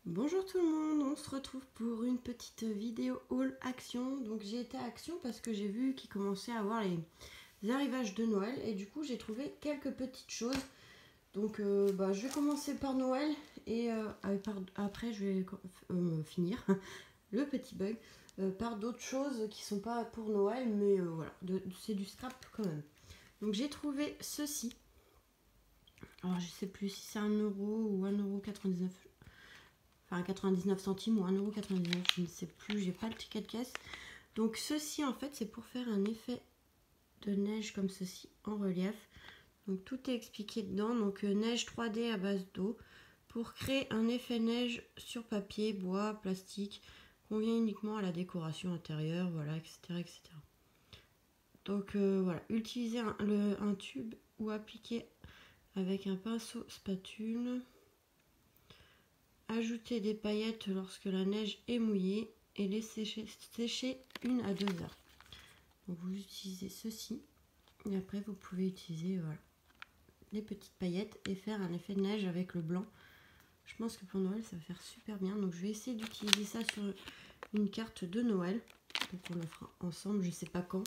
Bonjour tout le monde, on se retrouve pour une petite vidéo haul Action. Donc j'ai été à Action parce que j'ai vu qu'il commençait à avoir les arrivages de Noël et du coup j'ai trouvé quelques petites choses. Donc je vais commencer par Noël et après je vais finir le petit bug par d'autres choses qui sont pas pour Noël, mais voilà, c'est du scrap quand même. Donc j'ai trouvé ceci. Alors je sais plus si c'est 1 euro ou 1,99 €. Enfin 99 centimes ou 1,99 €, je ne sais plus, j'ai pas le ticket de caisse. Donc ceci en fait c'est pour faire un effet de neige comme ceci en relief. Donc tout est expliqué dedans. Donc neige 3D à base d'eau pour créer un effet neige sur papier, bois, plastique, convient uniquement à la décoration intérieure, voilà, etc. etc. Donc voilà, utilisez un tube ou appliquer avec un pinceau spatule. Ajoutez des paillettes lorsque la neige est mouillée et les sécher 1 à 2 heures. Donc vous utilisez ceci et après vous pouvez utiliser voilà, les petites paillettes et faire un effet de neige avec le blanc. Je pense que pour Noël ça va faire super bien. Donc je vais essayer d'utiliser ça sur une carte de Noël. Donc on le fera ensemble, je sais pas quand.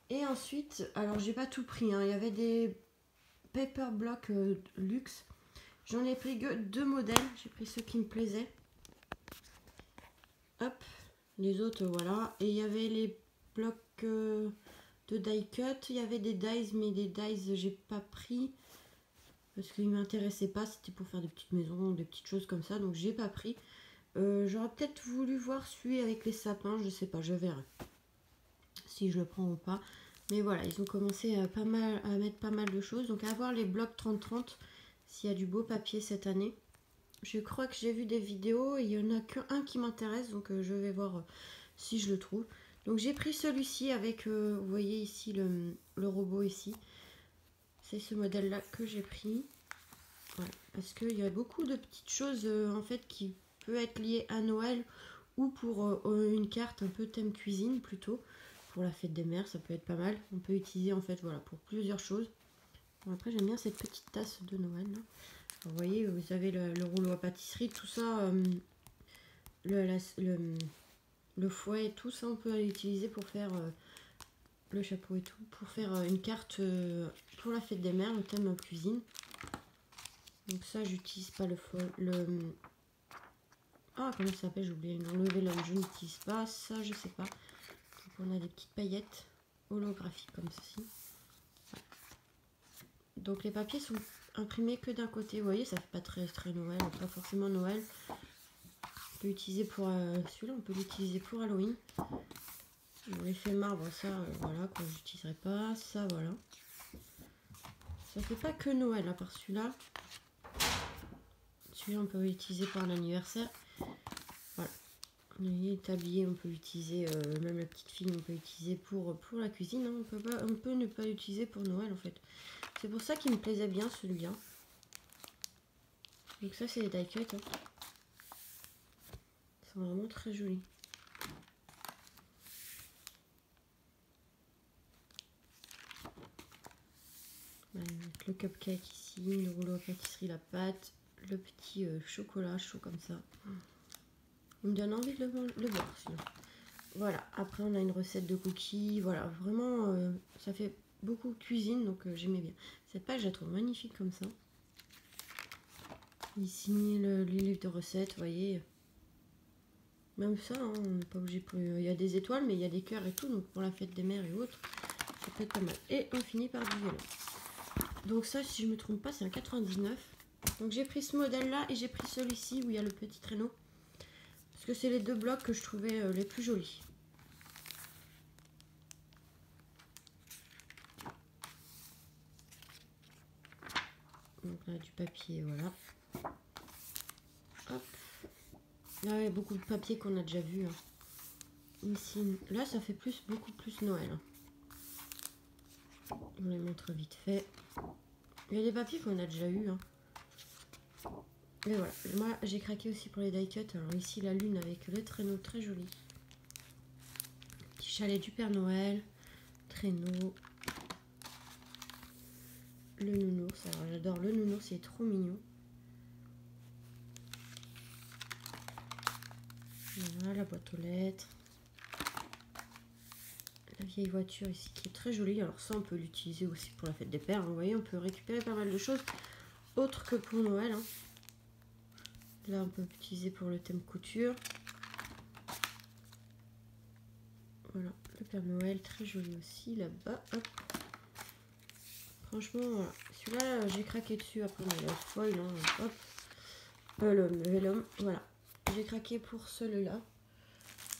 Et ensuite, alors j'ai pas tout pris, hein. Il y avait des paper blocks luxe. J'en ai pris que 2 modèles, j'ai pris ceux qui me plaisaient. Hop, les autres voilà. Et il y avait les blocs de die cut, il y avait des dies, mais des dies j'ai pas pris parce qu'ils m'intéressaient pas, c'était pour faire des petites maisons, des petites choses comme ça, donc j'ai pas pris. J'aurais peut-être voulu voir celui avec les sapins, je sais pas, je verrai si je le prends ou pas. Mais voilà, ils ont commencé à mettre pas mal de choses. Donc à voir les blocs 30-30 s'il y a du beau papier cette année. Je crois que j'ai vu des vidéos et il n'y en a qu'un qui m'intéresse, donc je vais voir si je le trouve. Donc j'ai pris celui-ci avec, vous voyez ici le robot ici. C'est ce modèle-là que j'ai pris. Voilà, parce qu'il y a beaucoup de petites choses en fait qui peut être liées à Noël ou pour une carte un peu thème cuisine plutôt. Pour la fête des mères, ça peut être pas mal. On peut utiliser en fait voilà pour plusieurs choses. Bon, après j'aime bien cette petite tasse de Noël. Là. Alors, vous voyez, vous avez le rouleau à pâtisserie, tout ça, le fouet, tout ça on peut l'utiliser pour faire le chapeau et tout, pour faire une carte pour la fête des mères, le thème cuisine. Donc ça j'utilise pas ah comment ça s'appelle, j'ai oublié, non, le vélum je n'utilise pas, ça je sais pas. Donc on a des petites paillettes holographiques comme ceci. Donc les papiers sont imprimés que d'un côté, vous voyez, ça fait pas très Noël, pas forcément Noël. On peut l'utiliser pour celui-là, on peut l'utiliser pour Halloween. L'effet marbre, ça voilà, que j'utiliserai pas, ça voilà. Ça fait pas que Noël à part celui-là. Celui-là on peut l'utiliser pour un anniversaire. Voilà. Les tabliers on peut l'utiliser, même la petite fille on peut l'utiliser pour la cuisine. Hein. On peut ne pas l'utiliser pour Noël en fait. C'est pour ça qu'il me plaisait bien celui-là. Donc ça c'est les die cut. Hein. Ils sont vraiment très jolis. Avec le cupcake ici, le rouleau à pâtisserie, la pâte, le petit chocolat chaud comme ça. Il me donne envie de le boire sinon. Voilà, après on a une recette de cookies, voilà, vraiment ça fait beaucoup de cuisine donc j'aimais bien. Cette page je la trouve magnifique comme ça. Ici les livres de recettes, vous voyez. Même ça, hein, on n'est pas obligé. Il y a des étoiles mais il y a des cœurs et tout, donc pour la fête des mères et autres, ça peut être pas mal. Et on finit par du vélo. Donc ça, si je me trompe pas, c'est un 99. Donc j'ai pris ce modèle là et j'ai pris celui-ci où il y a le petit traîneau. Parce que c'est les deux blocs que je trouvais les plus jolis. Donc là du papier, voilà. Hop. Là il y a beaucoup de papier qu'on a déjà vu. Hein. Ici, là ça fait beaucoup plus Noël. Hein. On les montre vite fait. Il y a des papiers qu'on a déjà eu. Hein. Mais voilà, moi j'ai craqué aussi pour les die cut. Alors ici la lune avec le traîneau très joli. Petit chalet du Père Noël. Traîneau. Le nounours, alors j'adore le nounours, il est trop mignon. Voilà la boîte aux lettres. La vieille voiture ici qui est très jolie. Alors ça on peut l'utiliser aussi pour la fête des pères. Vous voyez, on peut récupérer pas mal de choses autres que pour Noël. Hein. Là on peut l'utiliser pour le thème couture. Voilà, le Père Noël très joli aussi là-bas. Franchement, voilà. Celui-là j'ai craqué dessus. Après on a la foil. Hein. Hop. Le vélum, voilà. J'ai craqué pour celui-là.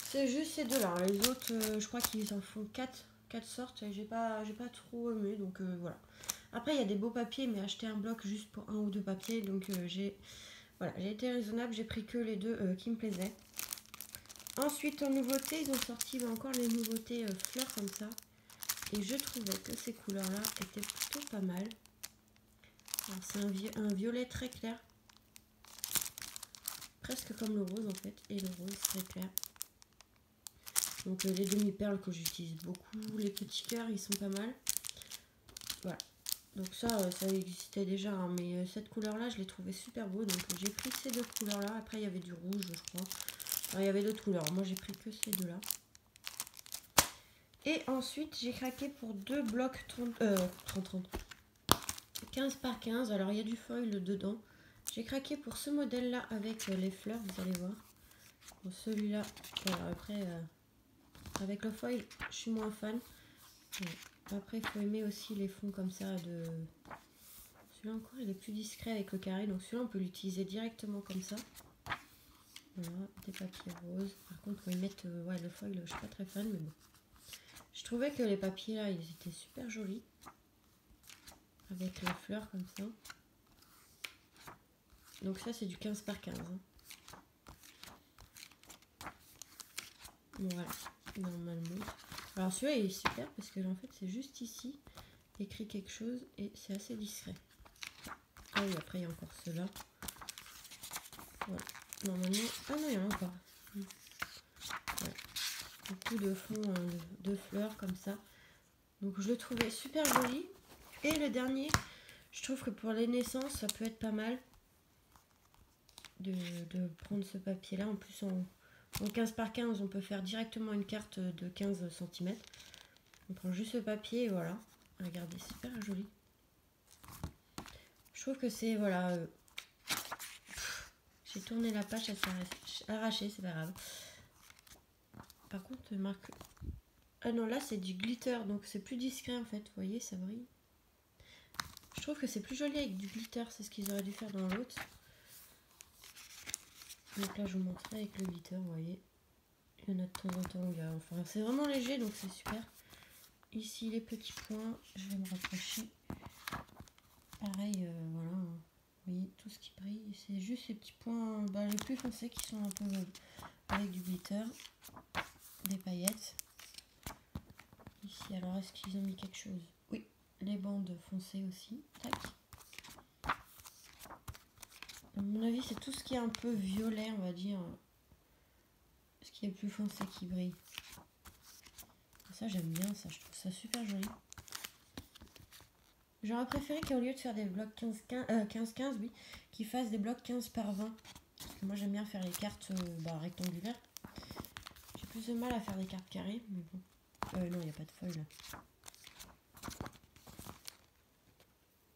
C'est juste ces deux-là. Les autres, je crois qu'ils en font 4 sortes. Et j'ai pas trop aimé, donc voilà. Après, il y a des beaux papiers, mais acheter un bloc juste pour un ou deux papiers. Donc j'ai été raisonnable. J'ai pris que les deux qui me plaisaient. Ensuite, en nouveauté, ils ont sorti encore les nouveautés fleurs comme ça. Et je trouvais que ces couleurs-là étaient plutôt pas mal. C'est un violet très clair. Presque comme le rose en fait. Et le rose très clair. Donc les demi-perles que j'utilise beaucoup. Les petits cœurs, ils sont pas mal. Voilà. Donc ça existait déjà. Hein, mais cette couleur-là, je l'ai trouvé super beau. Donc j'ai pris ces deux couleurs-là. Après, il y avait du rouge, je crois. Alors, il y avait d'autres couleurs. Moi, j'ai pris que ces deux-là. Et ensuite, j'ai craqué pour deux blocs 30. 15 par 15. Alors, il y a du foil dedans. J'ai craqué pour ce modèle-là avec les fleurs, vous allez voir. Bon, celui-là, voilà, après, avec le foil, je suis moins fan. Ouais. Après, il faut aimer aussi les fonds comme ça. Celui-là encore, il est plus discret avec le carré. Donc, celui-là, on peut l'utiliser directement comme ça. Voilà, des papiers roses. Par contre, faut y mettre ouais, le foil, je suis pas très fan, mais bon. Je trouvais que les papiers là, ils étaient super jolis. Avec les fleurs comme ça. Donc ça, c'est du 15 par 15. Hein. Bon, voilà, normalement. Alors celui-là, il est super parce que en fait, c'est juste ici, écrit quelque chose et c'est assez discret. Ah oui, après, il y a encore ceux-là. Voilà. Normalement... Ah non, il y en a encore. Ouais. Beaucoup de fonds de fleurs comme ça. Donc je le trouvais super joli. Et le dernier, je trouve que pour les naissances, ça peut être pas mal de prendre ce papier-là. En plus, en 15 par 15, on peut faire directement une carte de 15 cm. On prend juste ce papier et voilà. Regardez, super joli. Je trouve que c'est, voilà... j'ai tourné la page, elle s'est arrachée, c'est pas grave. Par contre, marque... Ah non, là, c'est du glitter, donc c'est plus discret en fait. Vous voyez, ça brille. Je trouve que c'est plus joli avec du glitter, c'est ce qu'ils auraient dû faire dans l'autre. Donc là, je vous montrerai avec le glitter, vous voyez. Il y en a de temps en temps, enfin, c'est vraiment léger, donc c'est super. Ici, les petits points, je vais me rapprocher. Pareil, voilà. Vous voyez, tout ce qui brille, c'est juste ces petits points les plus foncés qui sont un peu avec du glitter. Des paillettes. Ici, alors, est-ce qu'ils ont mis quelque chose? Oui, les bandes foncées aussi. Tac. À mon avis, c'est tout ce qui est un peu violet, on va dire. Ce qui est plus foncé qui brille. Ça, j'aime bien ça. Je trouve ça super joli. J'aurais préféré qu'au lieu de faire des blocs 15-15, oui, qu'ils fassent des blocs 15 par 20. Parce que moi, j'aime bien faire les cartes rectangulaires. J'ai plus de mal à faire des cartes carrées, mais bon. Non, il n'y a pas de foil là.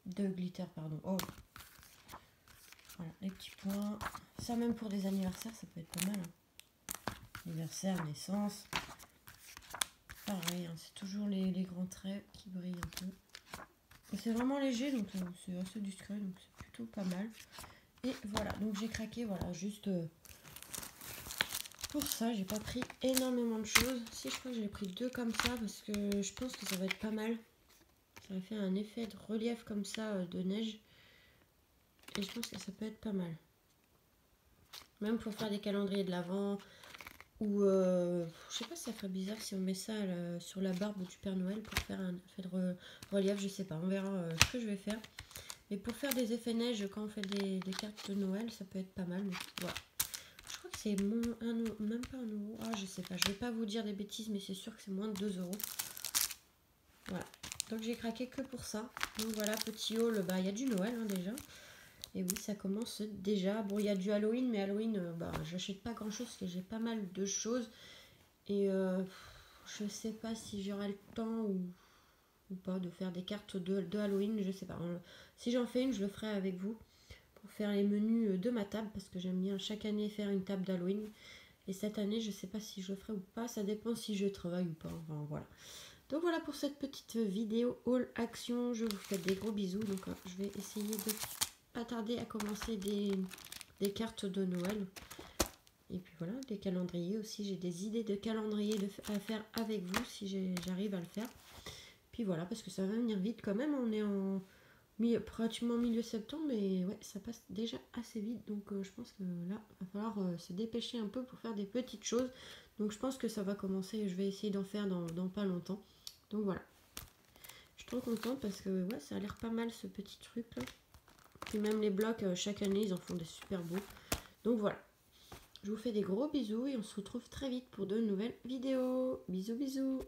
De glitter, pardon. Oh. Voilà, les petits points. Ça, même pour des anniversaires, ça peut être pas mal. Hein. Anniversaire, naissance. Pareil, hein, c'est toujours les grands traits qui brillent un peu. C'est vraiment léger, donc c'est assez discret, donc c'est plutôt pas mal. Et voilà, donc j'ai craqué, voilà, juste pour ça. J'ai pas pris énormément de choses. Si, je crois que j'ai pris deux comme ça, parce que je pense que ça va être pas mal. Ça va faire un effet de relief comme ça, de neige. Et je pense que ça peut être pas mal. Même pour faire des calendriers de l'Avent. Ou je sais pas si ça ferait bizarre si on met ça sur la barbe du Père Noël pour faire un effet de relief, je sais pas, on verra ce que je vais faire. Mais pour faire des effets neige quand on fait des cartes de Noël, ça peut être pas mal. Mais voilà. Je crois que c'est même pas 1 euro. Ah, je sais pas, je vais pas vous dire des bêtises, mais c'est sûr que c'est moins de 2 euros. Voilà. Donc j'ai craqué que pour ça. Donc voilà, petit haul, il y a du Noël hein, déjà. Et oui, ça commence déjà. Bon, il y a du Halloween, mais Halloween, j'achète pas grand chose parce que j'ai pas mal de choses. Et je sais pas si j'aurai le temps ou pas de faire des cartes de Halloween, je sais pas. Si j'en fais une, je le ferai avec vous pour faire les menus de ma table parce que j'aime bien chaque année faire une table d'Halloween. Et cette année, je sais pas si je le ferai ou pas, ça dépend si je travaille ou pas. Enfin voilà. Donc voilà pour cette petite vidéo haul action. Je vous fais des gros bisous. Donc je vais essayer de pas tarder à commencer des cartes de Noël. Et puis voilà, des calendriers aussi. J'ai des idées de calendrier à faire avec vous si j'arrive à le faire. Puis voilà, parce que ça va venir vite quand même. On est en pratiquement milieu septembre, mais ouais, ça passe déjà assez vite. Donc je pense que là, il va falloir se dépêcher un peu pour faire des petites choses. Donc je pense que ça va commencer. Je vais essayer d'en faire dans pas longtemps. Donc voilà. Je suis trop contente parce que ouais, ça a l'air pas mal ce petit truc là. Puis même les blocs, chaque année, ils en font des super beaux. Donc voilà. Je vous fais des gros bisous et on se retrouve très vite pour de nouvelles vidéos. Bisous bisous.